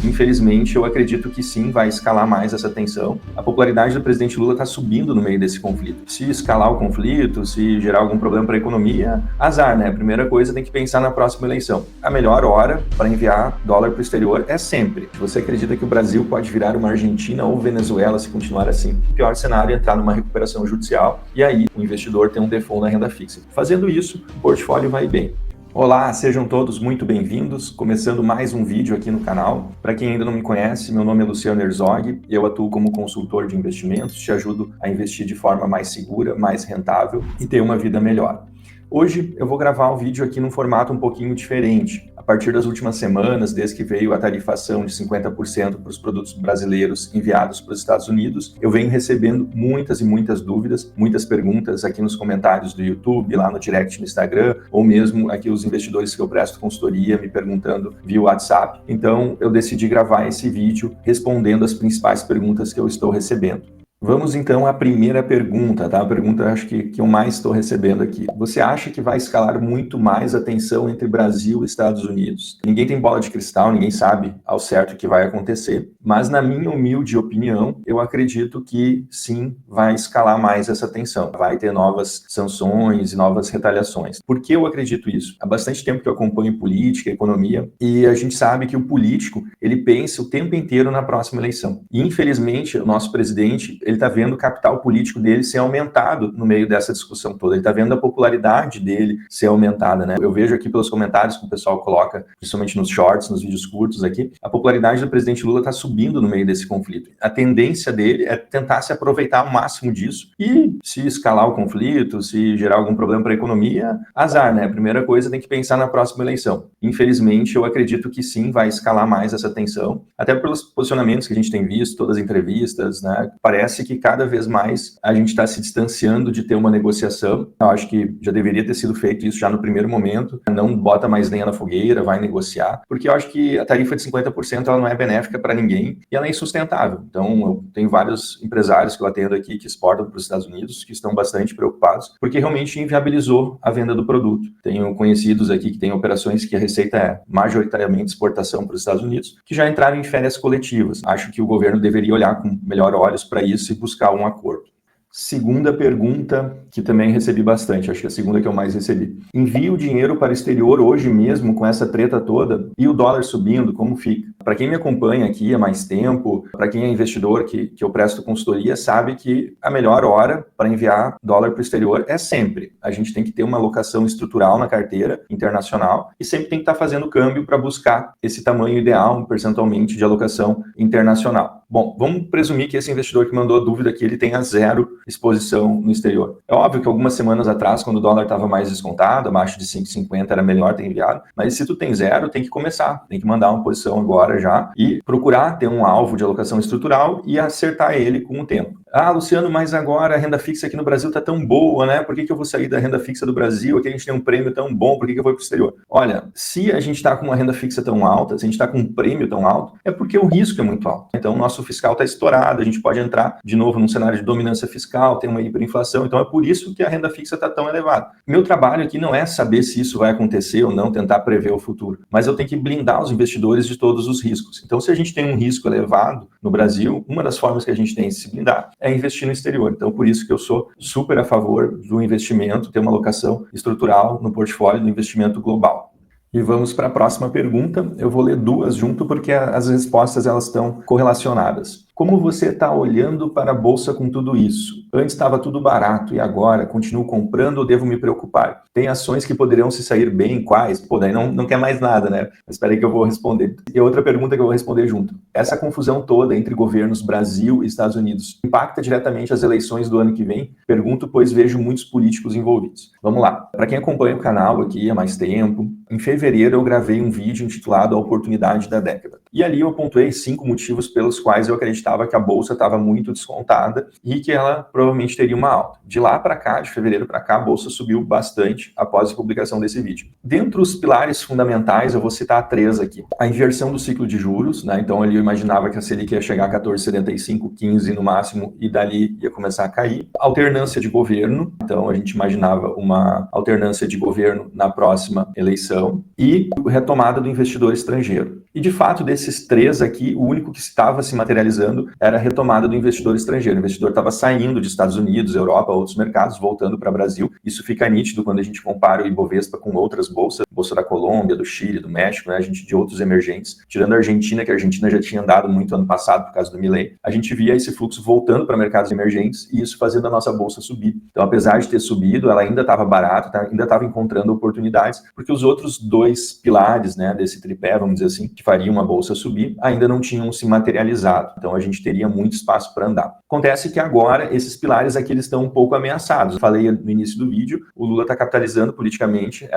Infelizmente, eu acredito que sim, vai escalar mais essa tensão. A popularidade do presidente Lula está subindo no meio desse conflito. Se escalar o conflito, se gerar algum problema para a economia, azar, né? A primeira coisa, tem que pensar na próxima eleição. A melhor hora para enviar dólar para o exterior é sempre. Você acredita que o Brasil pode virar uma Argentina ou Venezuela se continuar assim? O pior cenário é entrar numa recuperação judicial e aí o investidor tem um default na renda fixa. Fazendo isso, o portfólio vai bem. Olá, sejam todos muito bem-vindos. Começando mais um vídeo aqui no canal. Para quem ainda não me conhece, meu nome é Luciano Herzog. Eu atuo como consultor de investimentos, te ajudo a investir de forma mais segura, mais rentável e ter uma vida melhor. Hoje eu vou gravar um vídeo aqui num formato um pouquinho diferente. A partir das últimas semanas, desde que veio a tarifação de 50% para os produtos brasileiros enviados para os Estados Unidos, eu venho recebendo muitas e muitas dúvidas, muitas perguntas aqui nos comentários do YouTube, lá no direct no Instagram, ou mesmo aqui os investidores que eu presto consultoria me perguntando via WhatsApp. Então eu decidi gravar esse vídeo respondendo as principais perguntas que eu estou recebendo. Vamos então à primeira pergunta, tá? A pergunta acho que eu mais estou recebendo aqui. Você acha que vai escalar muito mais a tensão entre Brasil e Estados Unidos? Ninguém tem bola de cristal, ninguém sabe ao certo o que vai acontecer, mas na minha humilde opinião, eu acredito que sim, vai escalar mais essa tensão. Vai ter novas sanções e novas retaliações. Por que eu acredito isso? Há bastante tempo que eu acompanho política, economia, e a gente sabe que o político, ele pensa o tempo inteiro na próxima eleição. E infelizmente, o nosso presidente, ele está vendo o capital político dele ser aumentado no meio dessa discussão toda. Ele está vendo a popularidade dele ser aumentada, né? Eu vejo aqui pelos comentários que o pessoal coloca, principalmente nos shorts, nos vídeos curtos aqui, a popularidade do presidente Lula está subindo no meio desse conflito. A tendência dele é tentar se aproveitar ao máximo disso e se escalar o conflito, se gerar algum problema para a economia, azar, né? A primeira coisa, tem que pensar na próxima eleição. Infelizmente, eu acredito que sim, vai escalar mais essa tensão, até pelos posicionamentos que a gente tem visto, todas as entrevistas, né? Parece que cada vez mais a gente está se distanciando de ter uma negociação. Eu acho que já deveria ter sido feito isso já no primeiro momento. Não bota mais lenha na fogueira, vai negociar, porque eu acho que a tarifa de 50% ela não é benéfica para ninguém e ela é insustentável. Então, eu tenho vários empresários que eu atendo aqui que exportam para os Estados Unidos, que estão bastante preocupados, porque realmente inviabilizou a venda do produto. Tenho conhecidos aqui que têm operações que a receita é majoritariamente exportação para os Estados Unidos, que já entraram em férias coletivas. Acho que o governo deveria olhar com melhor olhos para isso e buscar um acordo. Segunda pergunta, que também recebi bastante, acho que é a segunda que eu mais recebi. Envio dinheiro para o exterior hoje mesmo com essa treta toda e o dólar subindo, como fica? Para quem me acompanha aqui há mais tempo, para quem é investidor que eu presto consultoria, sabe que a melhor hora para enviar dólar para o exterior é sempre. A gente tem que ter uma alocação estrutural na carteira internacional e sempre tem que estar fazendo câmbio para buscar esse tamanho ideal, percentualmente, de alocação internacional. Bom, vamos presumir que esse investidor que mandou a dúvida aqui, ele tenha zero exposição no exterior. É óbvio que algumas semanas atrás, quando o dólar estava mais descontado, abaixo de 5,50 era melhor ter enviado, mas se tu tem zero, tem que começar, tem que mandar uma posição agora já e procurar ter um alvo de alocação estrutural e acertar ele com o tempo. Ah, Luciano, mas agora a renda fixa aqui no Brasil está tão boa, né? Por que eu vou sair da renda fixa do Brasil? Aqui a gente tem um prêmio tão bom, por que eu vou para o exterior? Olha, se a gente está com uma renda fixa tão alta, se a gente está com um prêmio tão alto, é porque o risco é muito alto. Então, o nosso fiscal está estourado, a gente pode entrar de novo num cenário de dominância fiscal, tem uma hiperinflação, então é por isso que a renda fixa está tão elevada. Meu trabalho aqui não é saber se isso vai acontecer ou não, tentar prever o futuro, mas eu tenho que blindar os investidores de todos os riscos. Então, se a gente tem um risco elevado no Brasil, uma das formas que a gente tem de se blindar é investir no exterior. Então, por isso que eu sou super a favor do investimento, ter uma alocação estrutural no portfólio do investimento global. E vamos para a próxima pergunta. Eu vou ler duas junto porque as respostas elas estão correlacionadas. Como você está olhando para a bolsa com tudo isso? Antes estava tudo barato e agora continuo comprando ou devo me preocupar? Tem ações que poderiam se sair bem, quais? Pô, daí não quer mais nada, né? Mas espera aí que eu vou responder. E outra pergunta que eu vou responder junto. Essa confusão toda entre governos Brasil e Estados Unidos impacta diretamente as eleições do ano que vem? Pergunto, pois vejo muitos políticos envolvidos. Vamos lá. Para quem acompanha o canal aqui há mais tempo, em fevereiro eu gravei um vídeo intitulado A Oportunidade da Década. E ali eu pontuei 5 motivos pelos quais eu acreditava que a bolsa estava muito descontada e que ela provavelmente teria uma alta. De lá para cá, de fevereiro para cá, a bolsa subiu bastante após a publicação desse vídeo. Dentre os pilares fundamentais, eu vou citar 3 aqui. A inversão do ciclo de juros, né? Então ali eu imaginava que a Selic ia chegar a 14,75, 15 no máximo e dali ia começar a cair. Alternância de governo, então a gente imaginava uma alternância de governo na próxima eleição e retomada do investidor estrangeiro. E, de fato, desses 3 aqui, o único que estava se materializando era a retomada do investidor estrangeiro. O investidor estava saindo de Estados Unidos, Europa, outros mercados, voltando para o Brasil. Isso fica nítido quando a gente compara o Ibovespa com outras bolsas, bolsa da Colômbia, do Chile, do México, né? A gente de outros emergentes, tirando a Argentina, que a Argentina já tinha andado muito ano passado por causa do Milei, a gente via esse fluxo voltando para mercados emergentes e isso fazendo a nossa bolsa subir. Então, apesar de ter subido, ela ainda estava barata, ainda estava encontrando oportunidades, porque os outros 2 pilares, né, desse tripé, vamos dizer assim, que fariam a bolsa subir, ainda não tinham se materializado. Então, a gente teria muito espaço para andar. Acontece que agora, esses pilares aqui eles estão um pouco ameaçados. Eu falei no início do vídeo, o Lula está capitalizando politicamente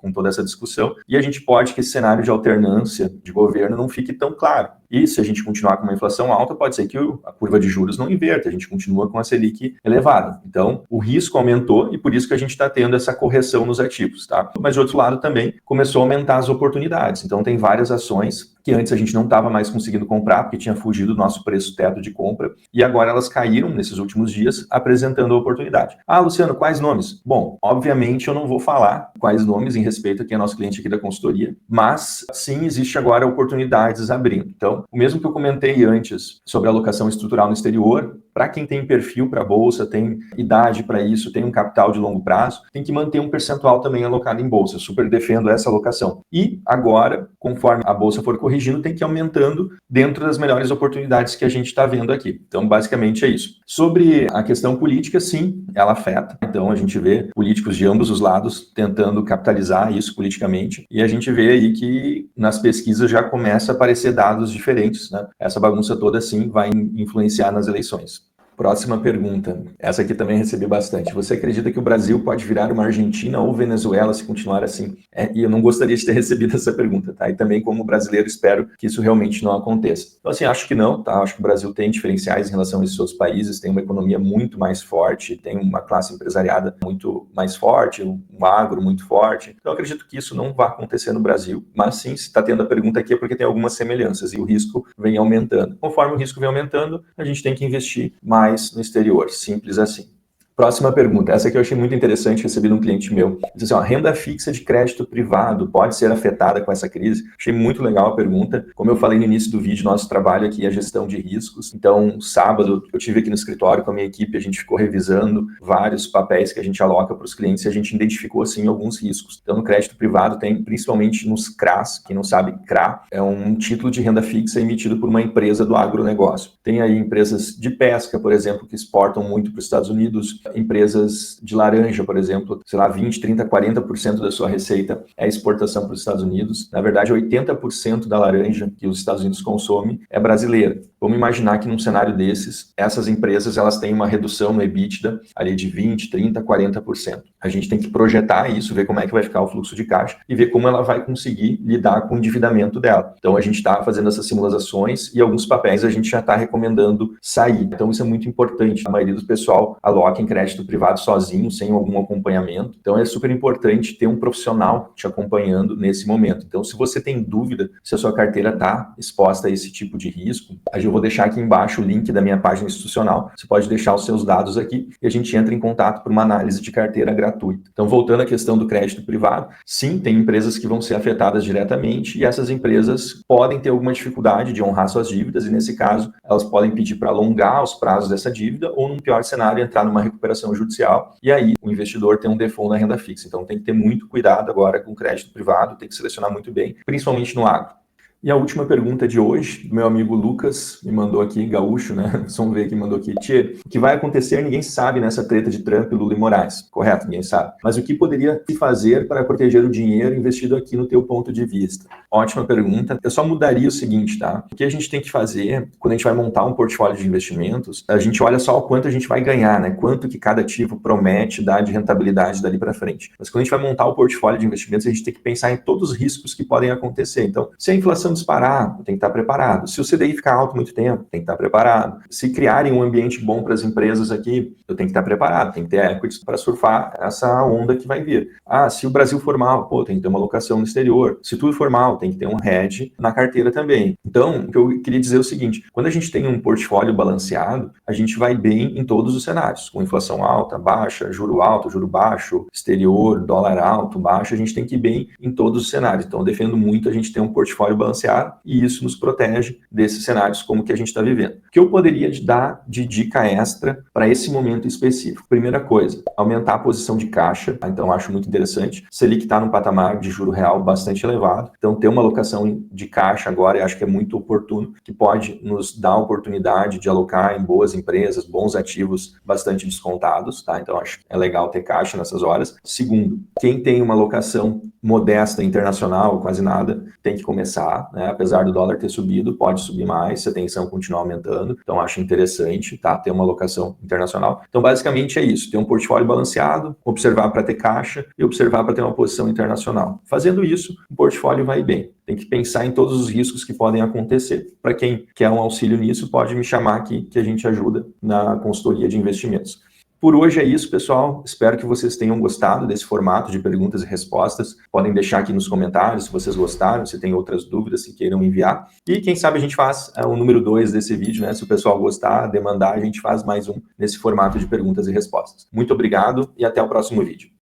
com toda essa discussão, e a gente pode que esse cenário de alternância de governo não fique tão claro. E se a gente continuar com uma inflação alta, pode ser que a curva de juros não inverta, a gente continua com a Selic elevada. Então, o risco aumentou e por isso que a gente está tendo essa correção nos ativos, tá? Mas, de outro lado, também começou a aumentar as oportunidades. Então, tem várias ações que antes a gente não estava mais conseguindo comprar, porque tinha fugido do nosso preço teto de compra, e agora elas caíram nesses últimos dias, apresentando a oportunidade. Ah, Luciano, quais nomes? Bom, obviamente eu não vou falar quais nomes em respeito a quem é nosso cliente aqui da consultoria, mas sim, existe agora oportunidades abrindo. Então, o mesmo que eu comentei antes sobre a alocação estrutural no exterior, para quem tem perfil para a bolsa, tem idade para isso, tem um capital de longo prazo, tem que manter um percentual também alocado em bolsa. Eu super defendo essa alocação. E agora, conforme a bolsa for corrigindo, tem que ir aumentando dentro das melhores oportunidades que a gente está vendo aqui. Então, basicamente é isso. Sobre a questão política, sim, ela afeta. Então, a gente vê políticos de ambos os lados tentando capitalizar isso politicamente. E a gente vê aí que nas pesquisas já começa a aparecer dados diferentes, né? Essa bagunça toda, sim, vai influenciar nas eleições. Próxima pergunta. Essa aqui também recebi bastante. Você acredita que o Brasil pode virar uma Argentina ou Venezuela se continuar assim? E eu não gostaria de ter recebido essa pergunta, tá? E também, como brasileiro, espero que isso realmente não aconteça. Então, assim, acho que não, tá? Acho que o Brasil tem diferenciais em relação a esses seus países, tem uma economia muito mais forte, tem uma classe empresariada muito mais forte, um agro muito forte. Então, acredito que isso não vai acontecer no Brasil. Mas, sim, se está tendo a pergunta aqui é porque tem algumas semelhanças e o risco vem aumentando. Conforme o risco vem aumentando, a gente tem que investir mais no exterior, simples assim. Próxima pergunta, essa aqui eu achei muito interessante, recebi de um cliente meu. Diz assim, ó, renda fixa de crédito privado pode ser afetada com essa crise? Achei muito legal a pergunta. Como eu falei no início do vídeo, nosso trabalho aqui é a gestão de riscos. Então, sábado, eu tive aqui no escritório com a minha equipe, a gente ficou revisando vários papéis que a gente aloca para os clientes e a gente identificou, assim, alguns riscos. Então, no crédito privado tem, principalmente nos CRAs, quem não sabe, CRA é um título de renda fixa emitido por uma empresa do agronegócio. Tem aí empresas de pesca, por exemplo, que exportam muito para os Estados Unidos, empresas de laranja, por exemplo, sei lá, 20, 30, 40% da sua receita é exportação para os Estados Unidos. Na verdade, 80% da laranja que os Estados Unidos consomem é brasileira. Vamos imaginar que num cenário desses, essas empresas elas têm uma redução no EBITDA ali de 20, 30, 40%. A gente tem que projetar isso, ver como é que vai ficar o fluxo de caixa e ver como ela vai conseguir lidar com o endividamento dela. Então, a gente está fazendo essas simulações e alguns papéis a gente já está recomendando sair. Então, isso é muito importante. A maioria do pessoal aloca em crédito privado sozinho, sem algum acompanhamento. Então, é super importante ter um profissional te acompanhando nesse momento. Então, se você tem dúvida se a sua carteira está exposta a esse tipo de risco, eu vou deixar aqui embaixo o link da minha página institucional. Você pode deixar os seus dados aqui e a gente entra em contato para uma análise de carteira gratuita. Então, voltando à questão do crédito privado, sim, tem empresas que vão ser afetadas diretamente e essas empresas podem ter alguma dificuldade de honrar suas dívidas e, nesse caso, elas podem pedir para alongar os prazos dessa dívida ou, num pior cenário, entrar numa recuperação judicial e aí o investidor tem um default na renda fixa. Então, tem que ter muito cuidado agora com o crédito privado, tem que selecionar muito bem, principalmente no agro. E a última pergunta de hoje, meu amigo Lucas me mandou aqui, gaúcho, né? Vamos ver que mandou aqui. Tchê, o que vai acontecer ninguém sabe nessa treta de Trump, Lula e Moraes. Correto? Ninguém sabe. Mas o que poderia se fazer para proteger o dinheiro investido aqui no teu ponto de vista? Ótima pergunta. Eu só mudaria o seguinte, tá? O que a gente tem que fazer quando a gente vai montar um portfólio de investimentos, a gente olha só o quanto a gente vai ganhar, né? Quanto que cada ativo promete dar de rentabilidade dali para frente. Mas quando a gente vai montar o portfólio de investimentos, a gente tem que pensar em todos os riscos que podem acontecer. Então, se a inflação disparar, tem que estar preparado. Se o CDI ficar alto muito tempo, tem que estar preparado. Se criarem um ambiente bom para as empresas aqui, eu tenho que estar preparado, tem que ter equities para surfar essa onda que vai vir. Ah, se o Brasil for mal, tem que ter uma alocação no exterior. Se tudo for mal, tem que ter um hedge na carteira também. Então, o que eu queria dizer é o seguinte, quando a gente tem um portfólio balanceado, a gente vai bem em todos os cenários, com inflação alta, baixa, juro alto, juro baixo, exterior, dólar alto, baixo, a gente tem que ir bem em todos os cenários. Então, eu defendo muito a gente ter um portfólio balanceado. balanceada, e isso nos protege desses cenários como que a gente está vivendo. O que eu poderia dar de dica extra para esse momento específico? Primeira coisa, aumentar a posição de caixa, então acho muito interessante. Selic está num patamar de juro real bastante elevado, então ter uma alocação de caixa agora eu acho que é muito oportuno, que pode nos dar a oportunidade de alocar em boas empresas, bons ativos bastante descontados, tá? Então acho que é legal ter caixa nessas horas. Segundo, quem tem uma alocação modesta internacional, quase nada, tem que começar, né? Apesar do dólar ter subido, pode subir mais se a tensão continuar aumentando, então acho interessante, tá? Ter uma alocação internacional. Então basicamente é isso, ter um portfólio balanceado, observar para ter caixa e observar para ter uma posição internacional. Fazendo isso, o portfólio vai bem. Tem que pensar em todos os riscos que podem acontecer. Para quem quer um auxílio nisso, pode me chamar aqui que a gente ajuda na consultoria de investimentos. Por hoje é isso, pessoal. Espero que vocês tenham gostado desse formato de perguntas e respostas. Podem deixar aqui nos comentários se vocês gostaram, se tem outras dúvidas que queiram enviar. E quem sabe a gente faz o número 2 desse vídeo, né? Se o pessoal gostar, demandar, a gente faz mais um nesse formato de perguntas e respostas. Muito obrigado e até o próximo vídeo.